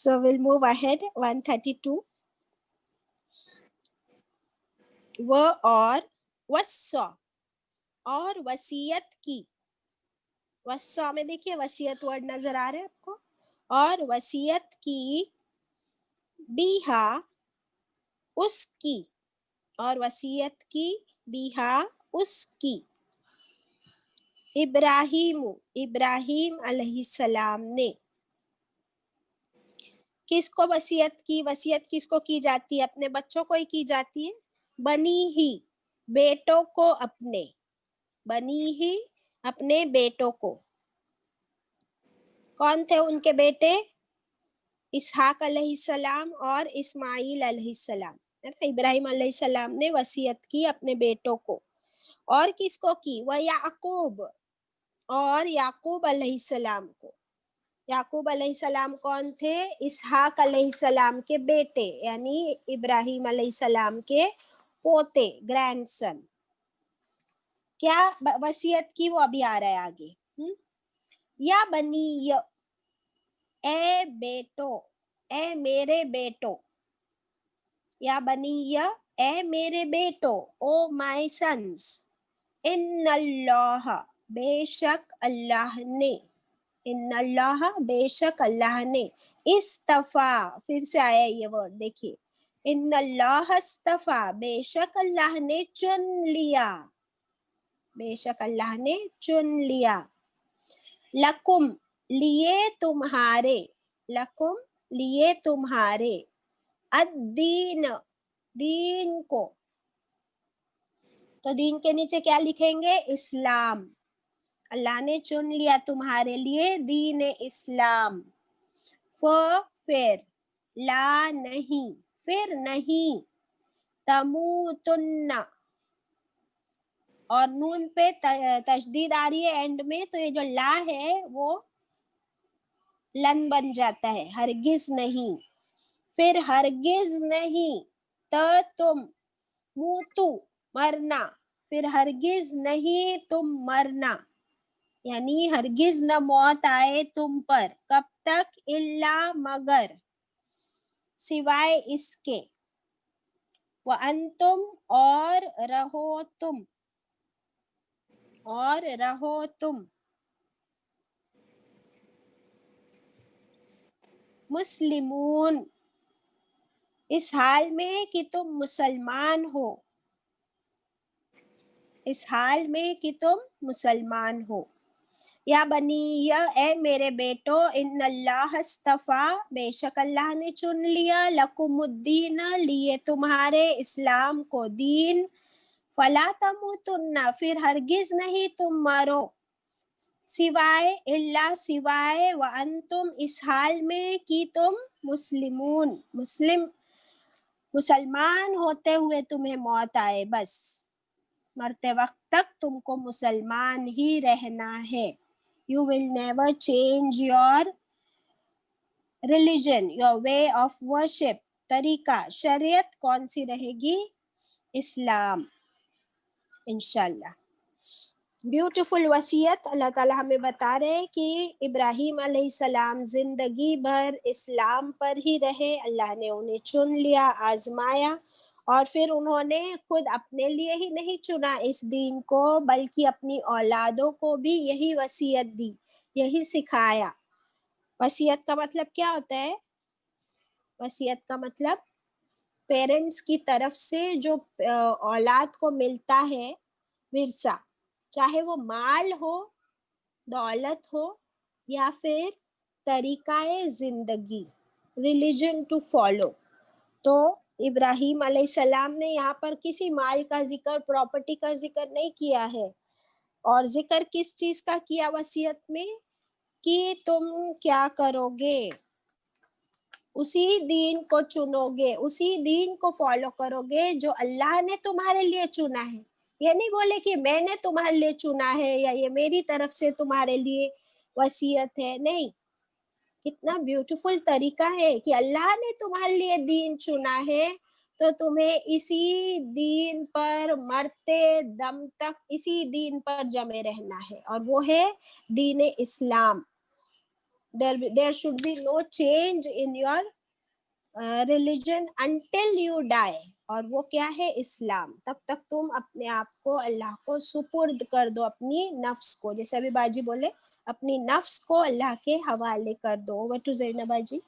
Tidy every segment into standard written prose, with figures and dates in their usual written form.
So we'll move ahead. 132. वो और वस्सा और वसीयत की, वस्सा में देखिए वसीयत वर्ड नजर आ रहा है आपको, और वसीयत की, बीहा उसकी, और वसीयत की बीहा उसकी, इब्राहिम अलैहिस्सलाम ने। किसको वसीयत की? वसीयत किसको की जाती है? अपने बच्चों को ही की जाती है। बनी ही, बेटों को अपने, बनी ही अपने बेटों को। कौन थे उनके बेटे? इसहाक अलैहिस्सलाम और इस्माइल अलैहिस्सलाम, है ना। इब्राहिम अलैहिस्सलाम ने वसीयत की अपने बेटों को। और किसको की? वह याकूब, और याकूब अलैहिस्सलाम को। याकूब अलैहिस्सलाम कौन थे? इसहाक अलैहिस्सलाम के बेटे, यानी इब्राहिम अलैहिस्सलाम के पोते, ग्रैंडसन। क्या वसीयत की? वो अभी आ रहा है आगे। या बनी, ए बेटो, ए मेरे बेटो, या बनी, ए मेरे बेटो, ओ माय सन्स, इन्नल्लाह, बेशक अल्लाह ने, इन्नल्लाह, बेशक अल्लाह ने, इस्तफा, फिर से आया ये वर्ड देखिए, इन्नल्लाह इस्तफा, बेशक अल्लाह ने चुन लिया, बेशक अल्लाह ने चुन लिया। लकुम, लिए तुम्हारे, लकुम, लिए तुम्हारे, अद्दीन, दीन को, तो दीन के नीचे क्या लिखेंगे? इस्लाम। अल्लाह ने चुन लिया तुम्हारे लिए दीन इस्लाम। फिर, ला नहीं, फिर नहीं, तमूतुन्ना, और नून पे तशदीद आ रही है एंड में, तो ये जो ला है वो लन बन जाता है, हरगिज नहीं। फिर हरगिज नहीं, तुम, मूतू, मरना, फिर हरगिज नहीं तुम मरना, यानी हरगिज न मौत आए तुम पर। कब तक? इल्ला, मगर, सिवाय इसके। व अंतुम, और रहो तुम, और रहो तुम, मुस्लिमून, इस हाल में कि तुम मुसलमान हो, इस हाल में कि तुम मुसलमान हो। या बनी, ए मेरे बेटो, इन्नल्लाह इस्तफा, बेशक अल्लाह ने चुन लिया, लकुमुद्दीन, लिए तुम्हारे, इस्लाम को, दीन, फला तमूतुन्ना, फिर हरगिज नहीं तुम मरो, सिवाय, इल्ला, सिवाय, व अंतुम, इस हाल में कि तुम मुस्लिमून, मुसलमान होते हुए तुम्हें मौत आए, बस मरते वक्त तक तुमको मुसलमान ही रहना है। You will never change your religion, your way of worship, तरीका, शरीयत कौन सी रहेगी? इस्लाम, इंशाल्लाह। ब्यूटीफुल वसीयत अल्लाह ताला हमें बता रहे हैं कि इब्राहिम अलैहिस्सलाम जिंदगी भर इस्लाम पर ही रहे। अल्लाह ने उन्हें चुन लिया, आजमाया, और फिर उन्होंने खुद अपने लिए ही नहीं चुना इस दीन को, बल्कि अपनी औलादों को भी यही वसीयत दी, यही सिखाया। वसीयत का मतलब क्या होता है? वसीयत का मतलब पेरेंट्स की तरफ से जो औलाद को मिलता है विरसा, चाहे वो माल हो, दौलत हो, या फिर तरीकाए जिंदगी, रिलीजन टू फॉलो। तो इब्राहिम अलैहिस्सलाम ने यहाँ पर किसी माल का जिक्र, प्रॉपर्टी का जिक्र नहीं किया है। और जिक्र किस चीज का किया वसीयत में? कि तुम क्या करोगे, उसी दीन को चुनोगे, उसी दीन को फॉलो करोगे जो अल्लाह ने तुम्हारे लिए चुना है। ये नहीं बोले कि मैंने तुम्हारे लिए चुना है या ये मेरी तरफ से तुम्हारे लिए वसीयत है, नहीं। कितना ब्यूटीफुल तरीका है कि अल्लाह ने तुम्हारे लिए दीन चुना है, तो तुम्हें इसी दीन पर मरते दम तक इसी दीन पर जमे रहना है, और वो है दीन इस्लाम। there should be no change in your religion until you die. और वो क्या है? इस्लाम। तब तक तुम अपने आप को अल्लाह को सुपुर्द कर दो, अपनी नफ्स को, जैसे अभी बाजी बोले, अपनी नफ्स को अल्लाह के हवाले कर दो। ओवर टू ज़ैनब बाजी।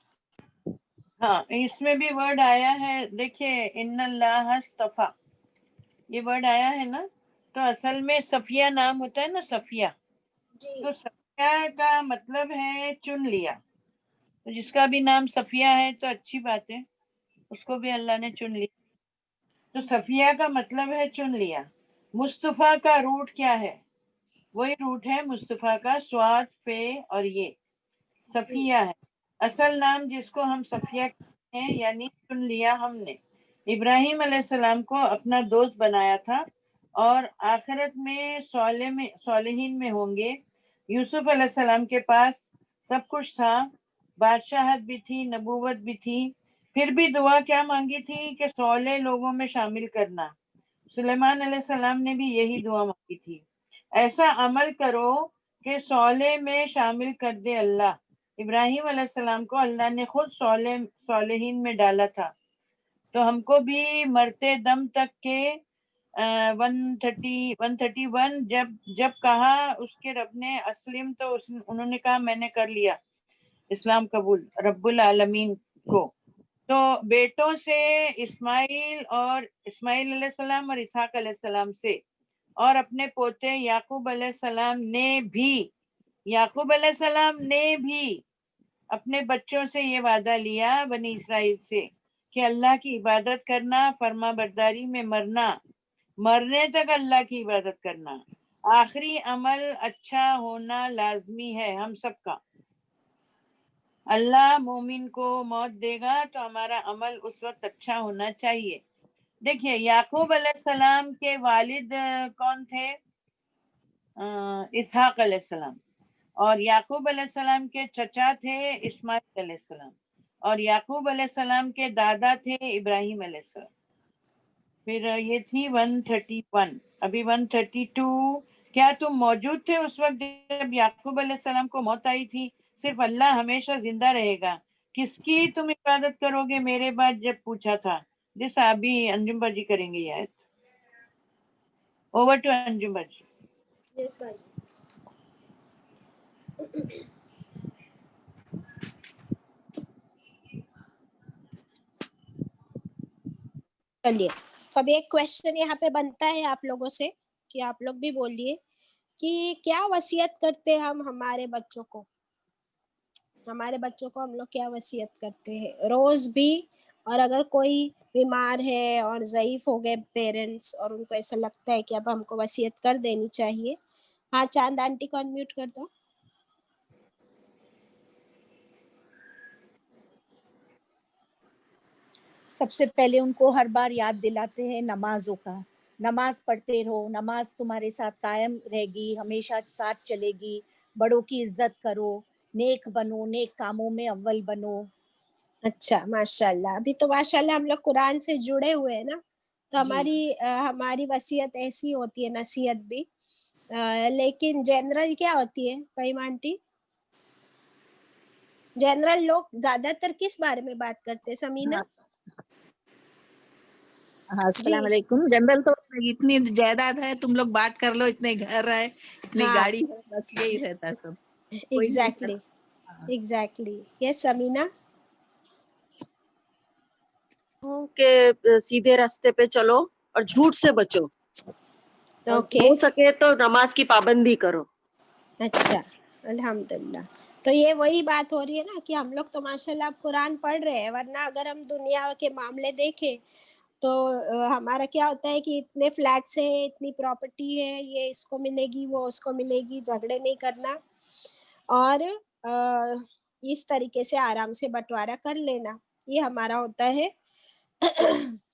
हाँ, इसमें भी वर्ड आया है, देखिए, इन्नल्लाह अस्तफा, ये वर्ड आया है ना, तो असल में सफिया नाम होता है ना, सफिया, तो सफिया का मतलब है चुन लिया। तो जिसका भी नाम सफिया है तो अच्छी बात है, उसको भी अल्लाह ने चुन लिया। तो सफिया का मतलब है चुन लिया। मुस्तफा का रूट क्या है? वही रूट है मुस्तफा का, स्वाद, फे और ये सफिया है। असल नाम जिसको हम सफिया कहते हैं, यानी चुन लिया हमने। इब्राहिम अलैहिस्सलाम को अपना दोस्त बनाया था और आखिरत में सालेहीन में होंगे। यूसुफ अलैहिस्सलाम के पास सब कुछ था, बादशाहत भी थी, नबूवत भी थी, फिर भी दुआ क्या मांगी थी कि सौले लोगों में शामिल करना। सुलेमान अलैहिस्सलाम ने भी यही दुआ मांगी थी, ऐसा अमल करो कि सौले में शामिल कर दे अल्लाह। इब्राहिम अलैहिस्सलाम को अल्लाह ने खुद सौलेहीन में डाला था। तो हमको भी मरते दम तक के 131 जब कहा उसके रब ने अस्लिम, तो उन्होंने कहा मैंने कर लिया इस्लाम कबूल रब्बुल आलमीन को। तो बेटों से इस्माइल अलैहिस्सलाम और इसहाक अलैहिस्सलाम से, और अपने पोते याकूब अलैहिस्सलाम ने भी अपने बच्चों से ये वादा लिया बनी इसराइल से कि अल्लाह की इबादत करना, फर्मा बरदारी में मरना, मरने तक अल्लाह की इबादत करना। आखिरी अमल अच्छा होना लाजमी है हम सबका। अल्लाह मोमिन को मौत देगा तो हमारा अमल उस वक्त अच्छा होना चाहिए। देखिए, याकूब अलैहिस्सलाम के वालिद कौन थे? इसहाक अलैहिस्सलाम। और याकूब अलैहिस्सलाम के चचा थे इस्माइल अलैहिस्सलाम, और याकूब अलैहिस्सलाम के दादा थे इब्राहिम अलैहिस्सलाम। फिर ये थी 131, अभी 132। क्या तुम मौजूद थे उस वक्त जब याकूब अलैहिस्सलाम को मौत आई थी? सिर्फ अल्लाह हमेशा जिंदा रहेगा, किसकी तुम इबादत करोगे मेरे बाद, जब पूछा था। जिस अभी अंजुम बाजी करेंगे ये आयत। ओवर टू अंजुम बाजी। यस बाजी। चलिए, अब एक क्वेश्चन यहाँ पे बनता है आप लोगों से, कि आप लोग भी बोलिए कि क्या वसीयत करते हैं हम हमारे बच्चों को? हमारे बच्चों को हम लोग क्या वसीयत करते हैं रोज भी? और अगर कोई बीमार है और ज़ईफ हो गए पेरेंट्स और उनको ऐसा लगता है कि अब हमको वसीयत कर देनी चाहिए। हाँ, चांद आंटी को अनम्यूट कर दो। सबसे पहले उनको हर बार याद दिलाते हैं नमाजों का। नमाज पढ़ते रहो, नमाज तुम्हारे साथ कायम रहेगी, हमेशा साथ चलेगी। बड़ों की इज्जत करो, नेक बनो, नेक कामों में अव्वल बनो। अच्छा, माशाल्लाह। अभी तो माशाल्लाह हम लोग कुरान से जुड़े हुए हैं ना, तो हमारी वसीयत ऐसी होती है, नसीहत भी। लेकिन जनरल क्या होती है फहीमा आंटी? जनरल लोग ज्यादातर किस बारे में बात करते हैं समीना? हाँ, अस्सलाम वालेकुम। जनरल तो इतनी जायदाद है, तुम लोग बात कर लो, इतने घर है, इतनी गाड़ी है, बस यही रहता है सब। एग्जैक्टली। यस समीना। के सीधे रास्ते पे चलो और झूठ से बचो। हो सके तो नमाज की पाबंदी करो। अच्छा, अल्हम्दुलिल्लाह। तो ये वही बात हो रही है ना कि हम लोग तो माशाल्लाह अब कुरान पढ़ रहे हैं, वरना अगर हम दुनिया के मामले देखें तो हमारा क्या होता है कि इतने फ्लैट्स है, इतनी प्रॉपर्टी है, ये इसको मिलेगी, वो उसको मिलेगी, झगड़े नहीं करना और इस तरीके से आराम से बंटवारा कर लेना, ये हमारा होता है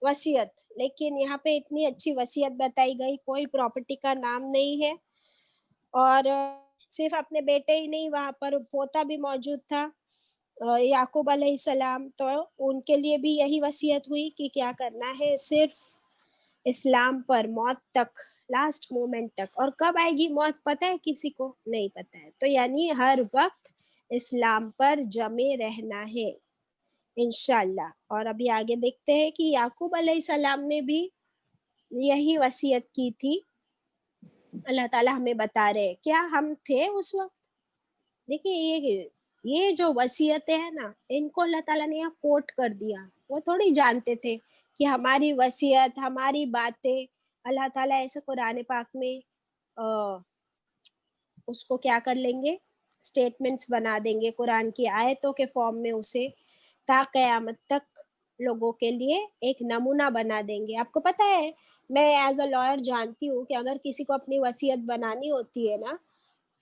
वसीयत। लेकिन यहाँ पे इतनी अच्छी वसीयत बताई गई, कोई प्रॉपर्टी का नाम नहीं है, और सिर्फ अपने बेटे ही नहीं, वहां पर पोता भी मौजूद था याकूब अलैहिस्सलाम, तो उनके लिए भी यही वसीयत हुई कि क्या करना है, सिर्फ इस्लाम पर मौत तक, लास्ट मोमेंट तक। और कब आएगी मौत पता है किसी को? नहीं पता है। तो यानी हर वक्त اسلام پر جمے رہنا ہے انشاءاللہ. اور ابھی آگے دیکھتے ہیں کہ یعقوب علیہ السلام نے بھی یہی وصیت کی تھی. اللہ تعالیٰ ہمیں بتا رہے کیا ہم تھے اس وقت. دیکھیے یہ جو وصیتیں ہیں نا ان کو اللہ تعالیٰ نے یہاں کوٹ کر دیا. وہ تھوڑی جانتے تھے کہ ہماری وصیت ہماری باتیں اللہ تعالیٰ ایسے قرآن پاک میں اس کو کیا کر لیں گے, اسٹیٹمنٹس بنا دیں گے قرآن کی آیتوں کے فارم میں, اسے تا قیامت تک لوگوں کے لیے ایک نمونہ بنا دیں گے. آپ کو پتہ ہے میں ایز اے لائر جانتی ہوں کہ اگر کسی کو اپنی وصیت بنانی ہوتی ہے نا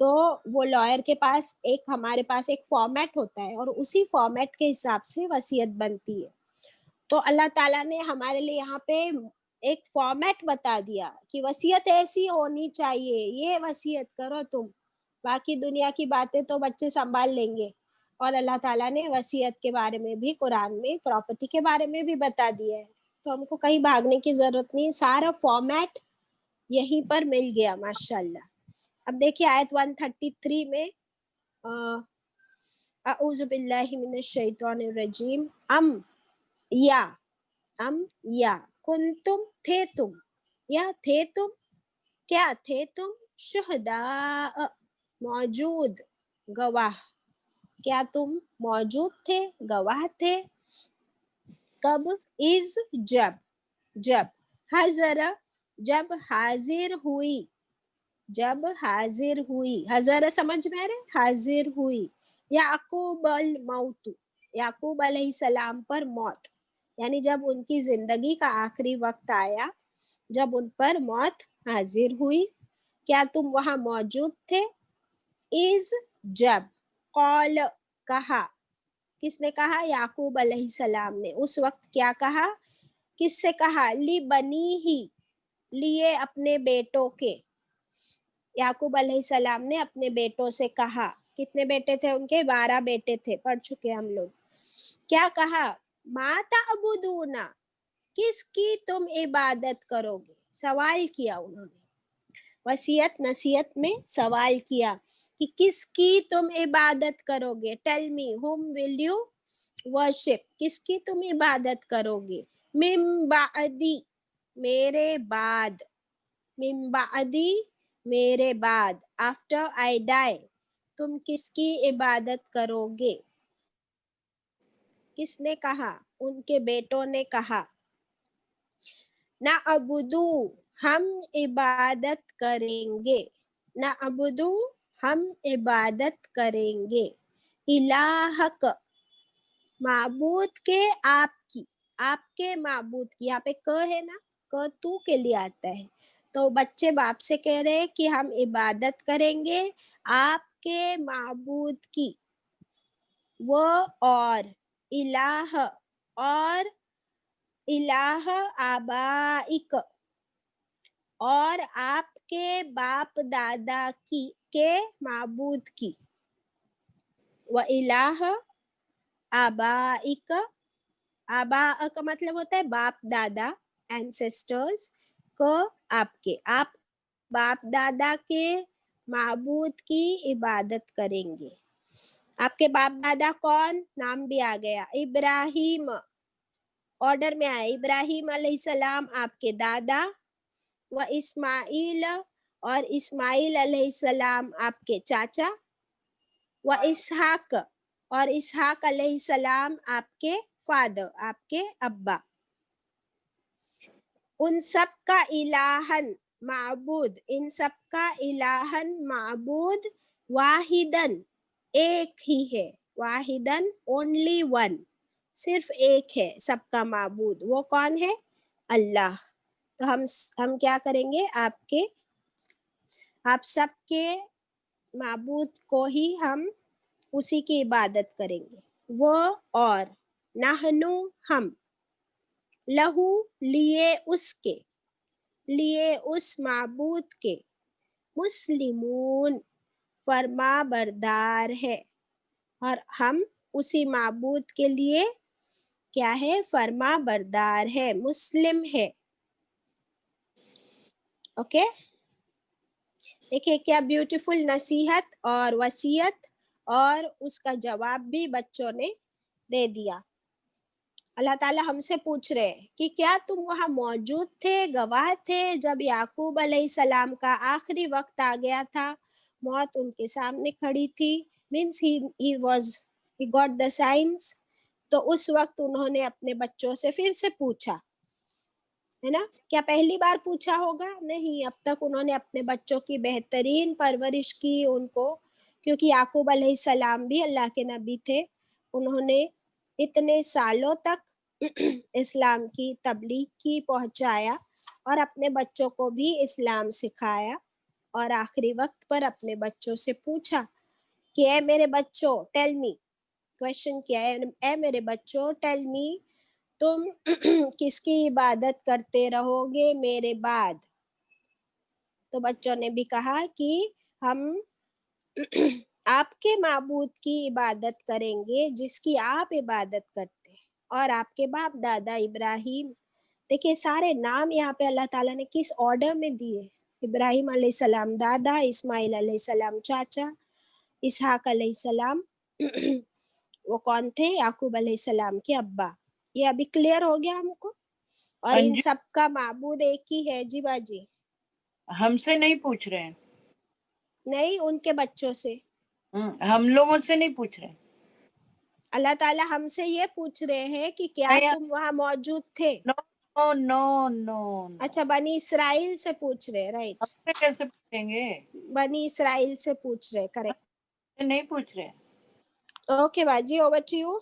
تو وہ لائر کے پاس ہمارے پاس ایک فارمیٹ ہوتا ہے اور اسی فارمیٹ کے حساب سے وصیت بنتی ہے. تو اللہ تعالیٰ نے ہمارے لیے یہاں پہ ایک فارمیٹ بتا دیا کہ وصیت ایسی ہونی چاہیے, یہ وصیت کرو تم, باقی دنیا کی باتیں تو بچے سنبھال لیں گے. اور اللہ تعالیٰ نے وصیت کے بارے میں بھی قرآن میں پراپرٹی کے بارے میں بھی بتا دیا ہے, تو ہم کو کہیں بھاگنے کی ضرورت نہیں, سارا فارمیٹ یہیں پر مل گیا ماشاءاللہ. اب دیکھیے آیت 133 میں اعوذ باللہ من الشیطان الرجیم ام یا کنتم تھے تم, یا تھے تم, کیا تھے تم, شہداء موجود, گواہ, کیا تم موجود تھے, گواہ تھے, کب, از جب, حضر جب حاضر ہوئی, حضر سمجھ میں رہے, حاضر ہوئی, یعقوب الموت, یعقوب علیہ السلام پر موت, یعنی جب ان کی زندگی کا آخری وقت آیا, جب ان پر موت حاضر ہوئی, کیا تم وہاں موجود تھے, از جب, قال کہا, کس نے کہا, یعقوب علیہ السلام نے, اس وقت کیا کہا, کس سے کہا, لی بنی ہی, لیے اپنے بیٹوں کے, یعقوب علیہ السلام نے اپنے بیٹوں سے کہا, کتنے بیٹے تھے ان کے, 12 بیٹے تھے, پڑھ چکے ہم لوگ. کیا کہا, ما تعبدون, کس کی تم عبادت کرو گے, سوال کیا انہوں نے, وصیت نصیحت میں سوال کیا کہ کس کی تم عبادت کرو گے, tell me whom will you worship, کس کی تم عبادت کرو گے, من بعدی, میرے بعد, من بعدی, میرے بعد, after I die, تم کس کی عبادت کرو گے. کس نے کہا, ان کے بیٹوں نے کہا, نعبدو, ہم عبادت کریں گے, نعبدو, ہم عبادت کریں گے, الہک, معبود کے, آپ کی, آپ کے معبود کی, یہاں پہ ک ہے نا, ک تو کے لیے آتا ہے, تو بچے باپ سے کہہ رہے ہیں کہ ہم عبادت کریں گے آپ کے معبود کی, وہ اور الہ, اور الہ آبائک, اور آپ کے باپ دادا کی, کے معبود کی, و الہ آبائک, آبا کا مطلب ہوتا ہے باپ دادا, اینسسٹرز, کو آپ کے, آپ باپ دادا کے معبود کی عبادت کریں گے. آپ کے باپ دادا کون, نام بھی آ گیا, ابراہیم, آرڈر میں آیا, ابراہیم علیہ السلام آپ کے دادا, و اسماعیل, اور اسماعیل علیہ السلام آپ کے چاچا, و اسحاق, اور اسحاق علیہ السلام آپ کے فادر, آپ کے ابا. ان سب کا الہن, معبود, ان سب کا الہن, معبود, واحدن, ایک ہی ہے, واحدن, اونلی ون, صرف ایک ہے سب کا معبود, وہ کون ہے, اللہ. تو ہم کیا کریں گے, آپ سب کے معبود کو ہی ہم اسی کی عبادت کریں گے, وہ اور, نحنو, ہم, لہو, لیے اس کے, لیے اس معبود کے, مسلمون, فرما بردار ہے, اور ہم اسی معبود کے لیے کیا ہے, فرما بردار ہے, مسلم ہے. اوکے, دیکھیے کیا بیوٹیفل نصیحت اور وصیت اور उसका जवाब भी बच्चों ने दे दिया. अल्लाह ताला हमसे पूछ रहे हैं कि क्या तुम वहाँ मौजूद थे, गवाह थे जब याकूब अलैहिस्सलाम का आखिरी वक्त आ गया था, मौत उनके सामने खड़ी थी, means he got the signs. तो उस वक्त उन्होंने अपने बच्चों से फिर से पूछा, है ना. क्या पहली बार पूछा होगा? नहीं, अब तक उन्होंने अपने बच्चों की बेहतरीन परवरिश की उनको, क्योंकि याकूब अलैहिस्सलाम भी अल्लाह के नबी थे. उन्होंने इतने सालों तक इस्लाम की तबलीग की, पहुंचाया और अपने बच्चों को भी इस्लाम सिखाया. और आखिरी वक्त पर अपने बच्चों से पूछा कि ए मेरे बच्चों, टेल मी, क्वेश्चन किया है, ए मेरे बच्चों, टेल मी, तुम किसकी इबादत करते रहोगे मेरे बाद? तो बच्चों ने भी कहा कि हम आपके माबूद की इबादत करेंगे जिसकी आप इबादत करते हैं, और आपके बाप दादा इब्राहिम. देखिए सारे नाम यहाँ पे अल्लाह ताला ने किस ऑर्डर में दिए. इब्राहिम अलैहिस्सलाम दादा, इस्माइल अलैहिस्सलाम चाचा, इसहाक अलैहिस्सलाम वो कौन थे? याकूब अलैहिस्सलाम के अब्बा. ये अभी क्लियर हो गया हमको. और इन अंजू, सब का माबूद एक ही है. जी बाजी. हमसे नहीं पूछ रहे हैं, नहीं, उनके बच्चों से. हम लोगों से नहीं पूछ रहे. अल्लाह ताला हमसे ये पूछ रहे हैं कि क्या नहीं, तुम वहाँ मौजूद थे. No no no no. अच्छा, बनी इसराइल से पूछ रहे, राइट. हमसे कैसे पूछेंगे? बनी इसराइल से पूछ रहे, करेक्ट. नहीं पूछ रहे. ओके बाजी, ओवर टू यू.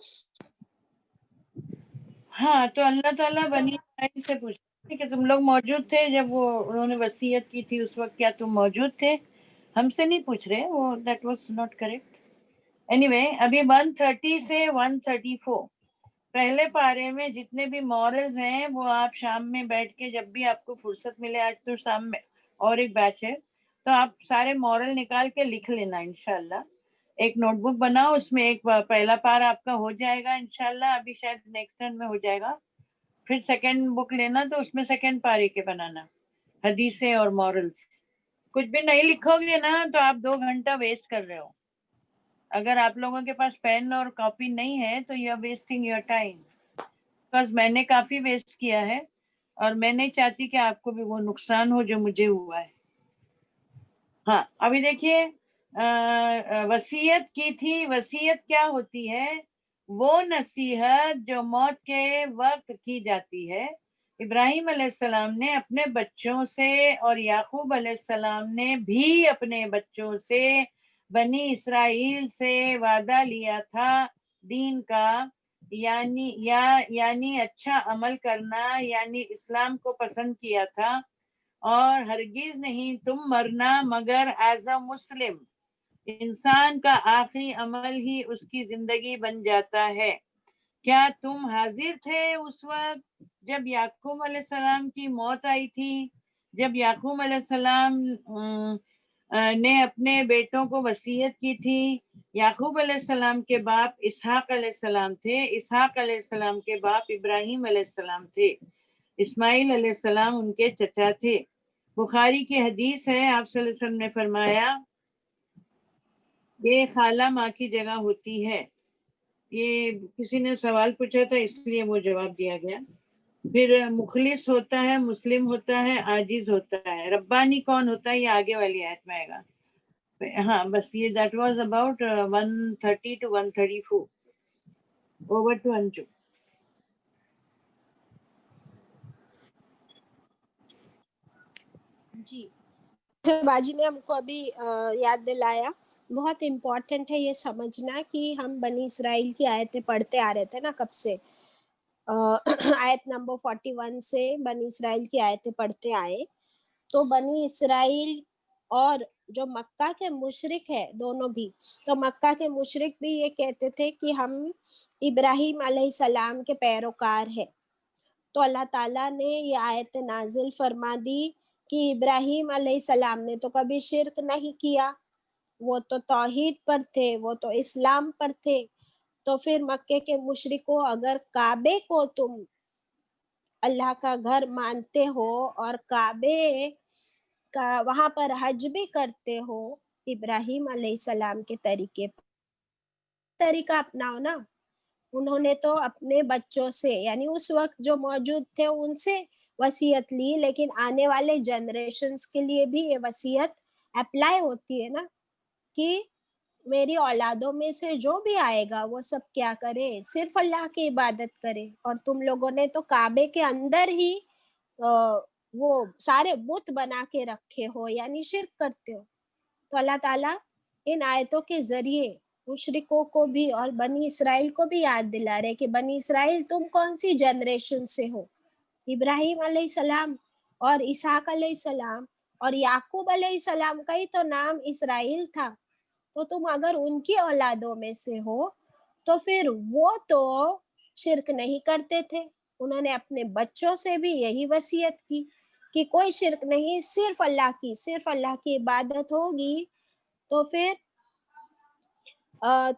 हाँ, तो अल्लाह ताला बनी इस्राइल से पूछ, ठीक है, तुम लोग मौजूद थे जब वो उन्होंने वसीयत की थी, उस वक्त क्या तुम मौजूद थे? हमसे नहीं पूछ रहे, वो that was not correct. Anyway, अभी 130 से 134 पहले पारे में जितने भी मॉरल्स हैं वो आप शाम में बैठ के जब भी आपको फुर्सत मिले, आज तो शाम में और एक बैच है, तो आप सारे मॉरल निकाल के लिख लेना इंशाल्लाह. एक नोटबुक बनाओ, उसमें एक पहला पार आपका हो जाएगा इंशाल्लाह, अभी शायद नेक्स्ट टर्न में हो जाएगा. फिर सेकंड बुक लेना, तो उसमें सेकंड पारी के बनाना, हदीसें और मॉरल्स. कुछ भी नहीं लिखोगे ना तो आप 2 घंटा वेस्ट कर रहे हो. अगर आप लोगों के पास पेन और कॉपी नहीं है तो you are wasting your time, because मैंने काफी वेस्ट किया है और मैं नहीं चाहती कि आपको भी वो नुकसान हो जो मुझे हुआ है. हाँ, अभी देखिए, वसीयत की थी. वसीयत क्या होती है? वो नसीहत जो मौत के वक्त की जाती है. इब्राहिम अलैहिस्सलाम ने अपने बच्चों से और याकूब अलैहिस्सलाम ने भी अपने बच्चों से, बनी इसराइल से वादा लिया था दीन का, यानी अच्छा अमल करना, यानी इस्लाम को पसंद किया था. और हरगिज नहीं तुम मरना मगर एज अ मुस्लिम. इंसान का आखिरी अमल ही उसकी जिंदगी बन जाता है. क्या तुम हाजिर थे उस वक्त जब याकूब अलैहिस्सलाम की मौत आई थी? जब याकूब अलैहिस्सलाम ने अपने बेटों को वसीयत की थी. याकूब अलैहिस्सलाम के बाप इसहाक अलैहिस्सलाम थे, इसहाक अलैहिस्सलाम के बाप इब्राहिम अलैहिस्सलाम थे, इस्माइल अलैहिस्सलाम उनके चचा थे. बुखारी की हदीस है, आप सल्लल्लाहु अलैहि वसल्लम ने फरमाया ये खाला माँ की जगह होती है. ये किसी ने सवाल पूछा था इसलिए वो जवाब दिया गया. फिर मुखलिस होता है, मुस्लिम होता है, आजिज होता है. रब्बानी कौन होता है ये आगे वाली आयत में आएगा. हाँ, बस ये that was about 130 to 134. Over to Anju. जी, बाजी ने हमको अभी याद दिलाया. बहुत इम्पोर्टेंट है ये समझना कि हम बनी इसराइल की आयतें पढ़ते आ रहे थे ना कब से. आयत नंबर 41 से बनी इसराइल की आयतें पढ़ते आए. तो बनी इसराइल और जो मक्का के मुशरिक है दोनों भी, तो मक्का के मुशरिक भी ये कहते थे कि हम इब्राहिम अलैहिस्सलाम के पैरोकार हैं. तो अल्लाह ताला ने ये आयत नाजिल फरमा दी कि इब्राहिम अलैहिस्सलाम ने तो कभी शिर्क नहीं किया, वो तो तौहीद पर थे, वो तो इस्लाम पर थे. तो फिर मक्के के मुशरिकों, अगर काबे को तुम अल्लाह का घर मानते हो और काबे का वहां पर हज भी करते हो इब्राहिम अलैहिस्सलाम के तरीके पर, तरीका अपनाओ ना। उन्होंने तो अपने बच्चों से यानी उस वक्त जो मौजूद थे उनसे वसीयत ली, लेकिन आने वाले जनरेशन्स के लिए भी ये वसीयत अप्लाई होती है ना कि मेरी औलादों में से जो भी आएगा वो सब क्या करे, सिर्फ अल्लाह की इबादत करे। और तुम लोगों ने तो काबे के अंदर ही वो सारे बुत बना के रखे हो, यानी शिर्क करते हो। तो अल्लाह ताला इन आयतों के जरिए मुशरिकों को भी और बनी इसराइल को भी याद दिला रहे कि बनी इसराइल तुम कौन सी जनरेशन से हो। इब्राहिम अलैहिस्सलाम और इसहाक अलैहिस्सलाम और याकूब अलैहिस्सलाम का ही तो नाम इसराइल था। तो तुम अगर उनकी औलादों में से हो तो फिर वो तो शिरक नहीं करते थे। उन्होंने अपने बच्चों से भी यही वसीयत की कि कोई शिरक नहीं, सिर्फ अल्लाह की इबादत होगी। तो फिर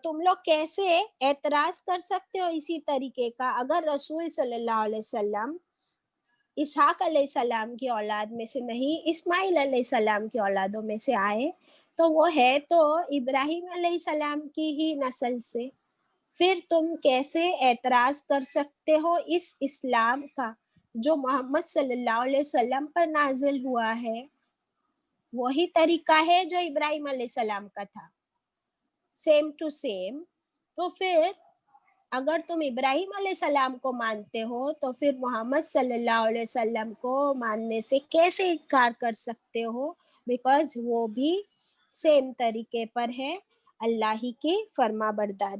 तुम लोग कैसे एतराज कर सकते हो इसी तरीके का? अगर रसूल सल्लल्लाहु अलैहि वसल्लम इसहाक अलैहिस्सलाम की औलाद में से नहीं, इस्माइल अलैहिस्सलाम की औलादों में से आए, तो वो है तो इब्राहिम अलैहिस्सलाम की ही नस्ल से। फिर तुम कैसे एतराज कर सकते हो इस इस्लाम का जो मोहम्मद सल्लल्लाहु अलैहि वसल्लम पर नाजिल हुआ है? वही तरीका है जो इब्राहिम अलैहिस्सलाम का था, सेम टू सेम। तो फिर अगर तुम इब्राहिम अलैहिस्सलाम को मानते हो तो फिर मोहम्मद सल्लल्लाहु अलैहि वसल्लम को मानने से कैसे इनकार कर सकते हो? बिकॉज वो भी सेम तरीके पर है, अल्लाह ही की फर्माबरदारी